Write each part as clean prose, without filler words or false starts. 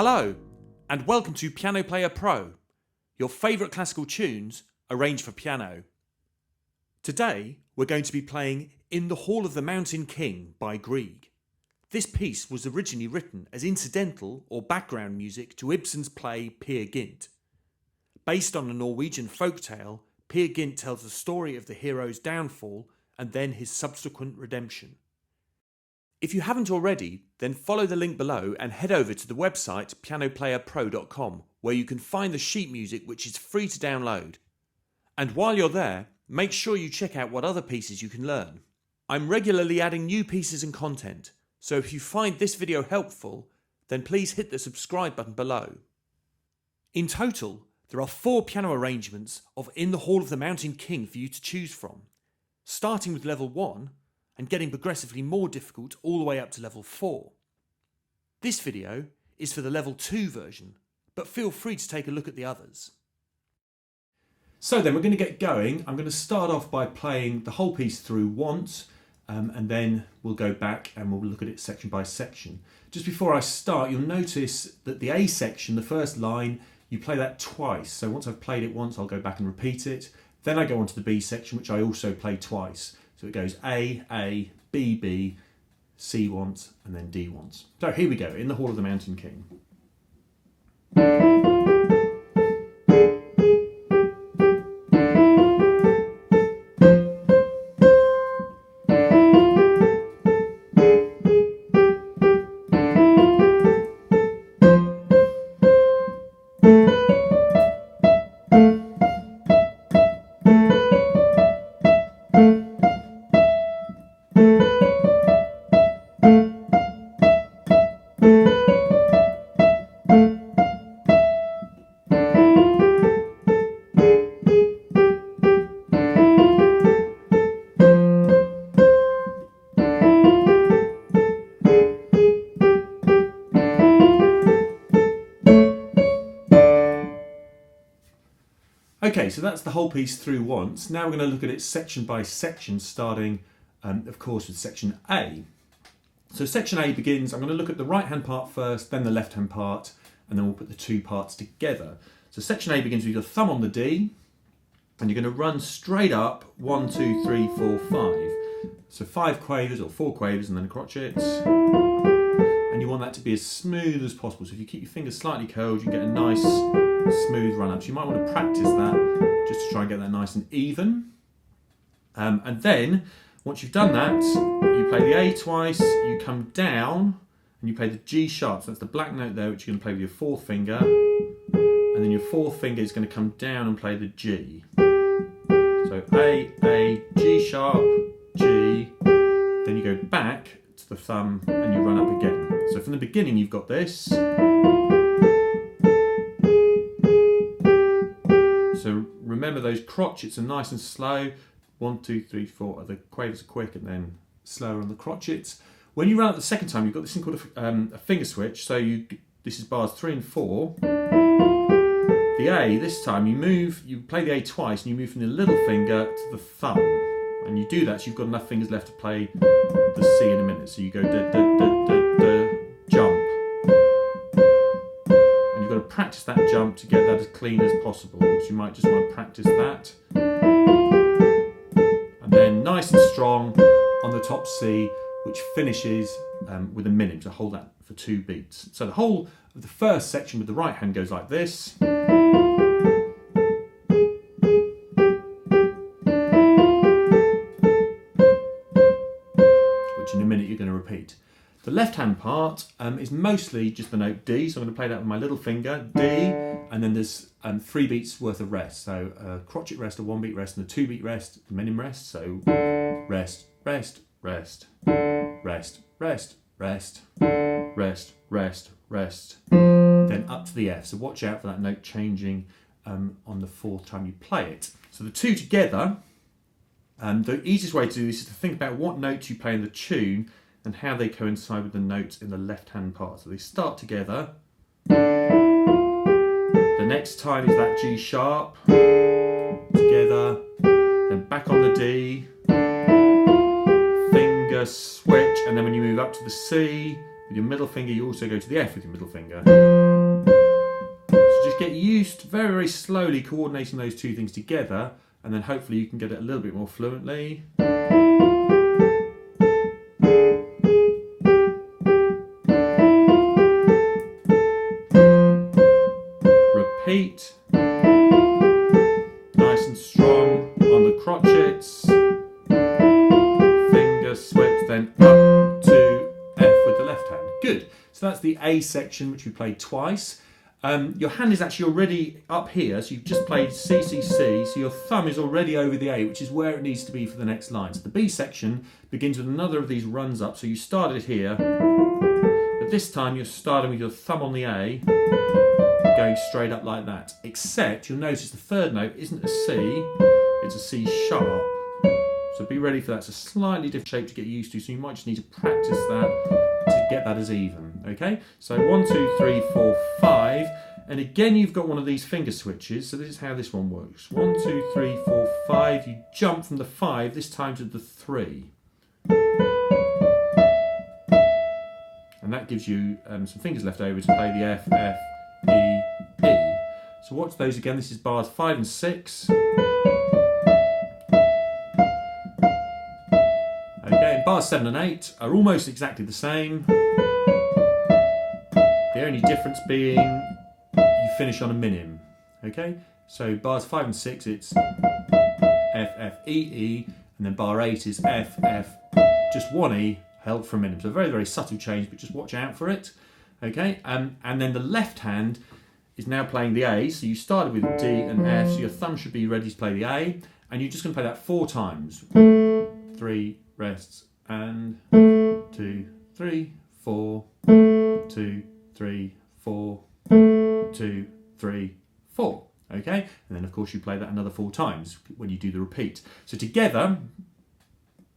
Hello, and welcome to Piano Player Pro, your favourite classical tunes arranged for piano. Today, we're going to be playing In the Hall of the Mountain King by Grieg. This piece was originally written as incidental or background music to Ibsen's play Peer Gynt. Based on a Norwegian folktale, Peer Gynt tells the story of the hero's downfall and then his subsequent redemption. If you haven't already, then follow the link below and head over to the website pianoplayerpro.com, where you can find the sheet music, which is free to download. And while you're there, make sure you check out what other pieces you can learn. I'm regularly adding new pieces and content, so if you find this video helpful, then please hit the subscribe button below. In total, there are 4 piano arrangements of In the Hall of the Mountain King for you to choose from, starting with level 1 and getting progressively more difficult all the way up to level 4. This video is for the level 2 version, but feel free to take a look at the others. So then we're going to get going. I'm going to start off by playing the whole piece through once, and then we'll go back and we'll look at it section by section. Just before I start, you'll notice that the A section, the first line, you play that twice. So once I've played it once, I'll go back and repeat it. Then I go on to the B section, which I also play twice. So it goes A, B, B, C once, and then D once. So here we go, In the Hall of the Mountain King. Okay, so that's the whole piece through once. Now we're going to look at it section by section, starting, of course, with section A. So section A begins, I'm going to look at the right-hand part first, then the left-hand part, and then we'll put the two parts together. So section A begins with your thumb on the D, and you're going to run straight up, 1, 2, 3, 4, 5. So 5 quavers or 4 quavers and then a crotchet. And you want that to be as smooth as possible. So if you keep your fingers slightly curled, you get a nice smooth run up. So you might want to practice that just to try and get that nice and even. And then once you've done that, you play the A twice, you come down and you play the G sharp. So that's the black note there, which you're going to play with your 4th finger. And then your 4th finger is going to come down and play the G. So A, G sharp, G. Then you go back to the thumb and you run up again. So from the beginning you've got this. So remember those crotchets are nice and slow. 1, 2, 3, 4. The quavers are quick and then slower on the crotchets. When you run up the second time, you've got this thing called a finger switch. So this is bars 3 and 4. The A, this time you play the A twice and you move from the little finger to the thumb. And you do that so you've got enough fingers left to play the C in a minute. So you go da, da, da, da, da, jump. And you've got to practice that jump to get that as clean as possible. So you might just want to practice that. And then nice and strong on the top C, which finishes with a minim, so hold that for 2 beats. So the whole of the first section with the right hand goes like this. Which in a minute you're going to repeat. The left hand part is mostly just the note D, so I'm going to play that with my little finger, D, and then there's 3 beats worth of rest. So a crotchet rest, a 1 beat rest, and a 2 beat rest, the minim rest. So rest, rest, rest, rest, rest, rest, rest, rest, rest, then up to the F. So watch out for that note changing on the 4th time you play it. So the 2 together, the easiest way to do this is to think about what notes you play in the tune and how they coincide with the notes in the left-hand part. So they start together. The next time is that G sharp, together, then back on the D, finger switch, and then when you move up to the C, with your middle finger, you also go to the F with your middle finger. So just get used, very, very slowly coordinating those two things together, and then hopefully you can get it a little bit more fluently. Repeat. Nice and strong on the crotchets. Finger switch, then up to F with the left hand. Good. So that's the A section, which we played twice. Your hand is actually already up here, so you've just played C, C, C, so your thumb is already over the A, which is where it needs to be for the next line. So the B section begins with another of these runs up, so you started here, but this time you're starting with your thumb on the A, going straight up like that, except you'll notice the third note isn't a C, it's a C sharp. So be ready for that. It's a slightly different shape to get used to, so you might just need to practice that to get that as even, okay? So 1, 2, 3, 4, 5, and again you've got one of these finger switches, so this is how this one works. 1, 2, 3, 4, 5, you jump from the 5, this time to the 3. And that gives you some fingers left over to play the F, F, E, E. So watch those again, this is bars 5 and 6. Okay, bars 7 and 8 are almost exactly the same. The only difference being you finish on a minim. Okay, so bars 5 and 6 it's F, F, E, E, and then bar 8 is F, F, just one E held for a minim. So a very, very subtle change, but just watch out for it. Okay, and then the left hand is now playing the A, so you started with D and F, so your thumb should be ready to play the A, and you're just going to play that 4 times. 3 rests, and 2, 3, 4, 2, 3, 4, 2, 3, 4. Okay, and then of course you play that another 4 times when you do the repeat. So together,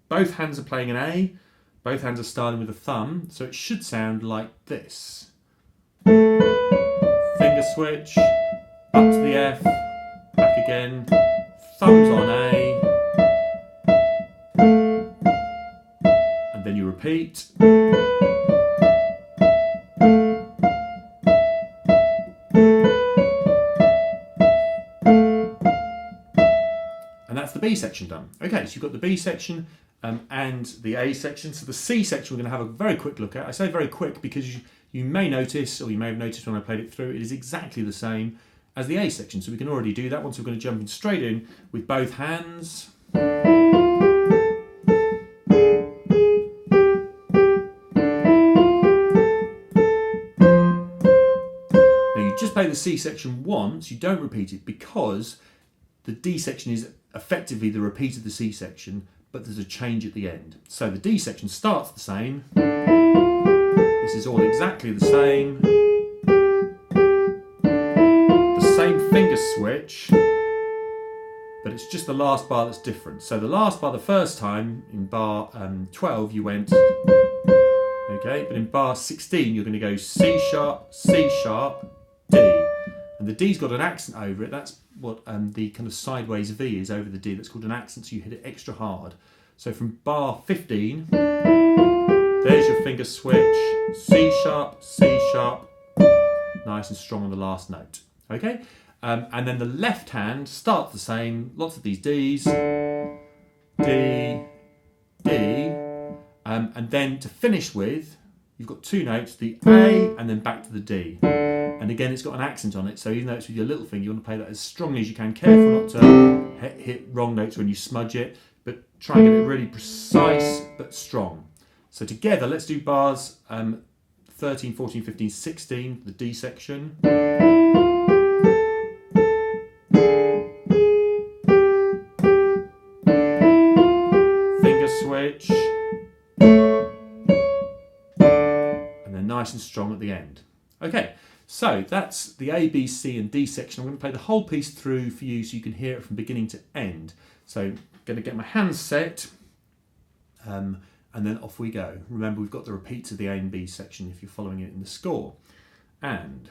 both hands are playing an A, both hands are starting with a thumb, so it should sound like this. Finger switch, up to the F, back again, thumbs on A, and then you repeat. And that's the B section done. Okay, so you've got the B section and the A section. So the C section we're going to have a very quick look at. I say very quick because you may notice, or you may have noticed when I played it through, it is exactly the same as the A section. So we can already do that once we're going to jump in straight in with both hands. Just play the C section once, you don't repeat it because the D section is effectively the repeat of the C section, but there's a change at the end. So the D section starts the same. This is all exactly the same. The same finger switch, but it's just the last bar that's different. So the last bar the first time, in bar 12, you went, okay, but in bar 16, you're going to go C sharp, D, and the D's got an accent over it. That's what the kind of sideways V is over the D. That's called an accent, so you hit it extra hard. So from bar 15, there's your finger switch, C sharp, nice and strong on the last note. Okay, and then the left hand starts the same, lots of these D's, D, D, and then to finish with, you've got 2 notes, the A and then back to the D. And again, it's got an accent on it, so even though it's with your little finger, you want to play that as strongly as you can. Careful not to hit wrong notes when you smudge it, but try and get it really precise but strong. So together, let's do bars 13, 14, 15, 16, the D section. Finger switch. And then nice and strong at the end. Okay. So that's the A, B, C and D section. I'm going to play the whole piece through for you so you can hear it from beginning to end. So I'm going to get my hands set and then off we go. Remember, we've got the repeats of the A and B section if you're following it in the score. And...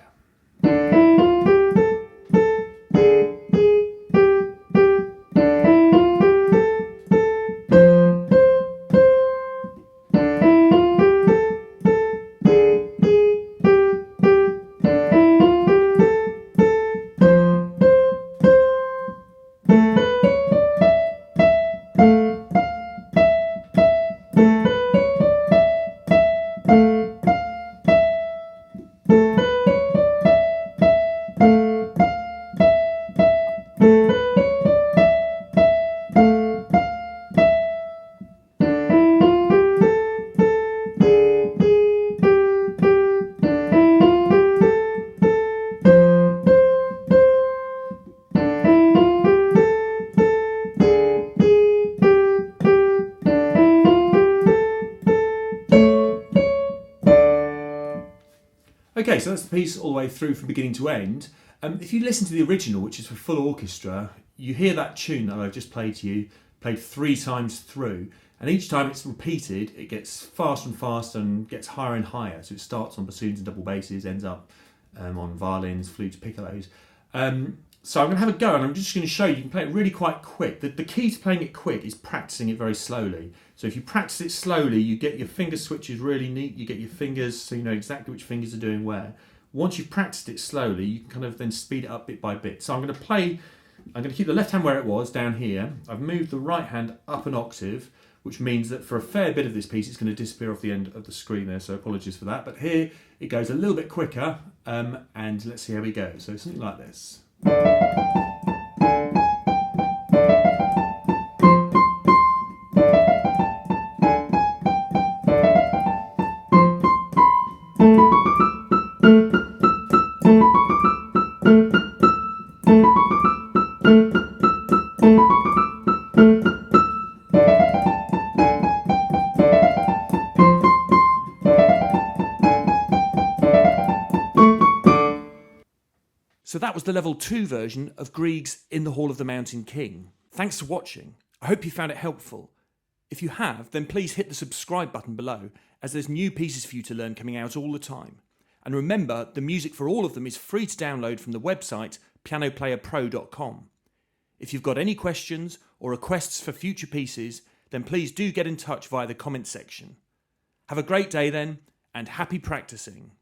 Okay, so that's the piece all the way through from beginning to end. If you listen to the original, which is for full orchestra, you hear that tune that I've just played to you, played 3 times through, and each time it's repeated, it gets faster and faster and gets higher and higher. So it starts on bassoons and double basses, ends up on violins, flutes, piccolos. So I'm going to have a go, and I'm just going to show you. You can play it really quite quick. The key to playing it quick is practicing it very slowly. So if you practice it slowly, you get your finger switches really neat. You get your fingers so you know exactly which fingers are doing where. Once you've practiced it slowly, you can kind of then speed it up bit by bit. So I'm going to keep the left hand where it was, down here. I've moved the right hand up an octave, which means that for a fair bit of this piece, it's going to disappear off the end of the screen there, so apologies for that. But here, it goes a little bit quicker, and let's see how we go. So something like this. So that was the level 2 version of Grieg's In the Hall of the Mountain King. Thanks for watching. I hope you found it helpful. If you have, then please hit the subscribe button below, as there's new pieces for you to learn coming out all the time. And remember, the music for all of them is free to download from the website pianoplayerpro.com. If you've got any questions or requests for future pieces, then please do get in touch via the comments section. Have a great day then, and happy practicing.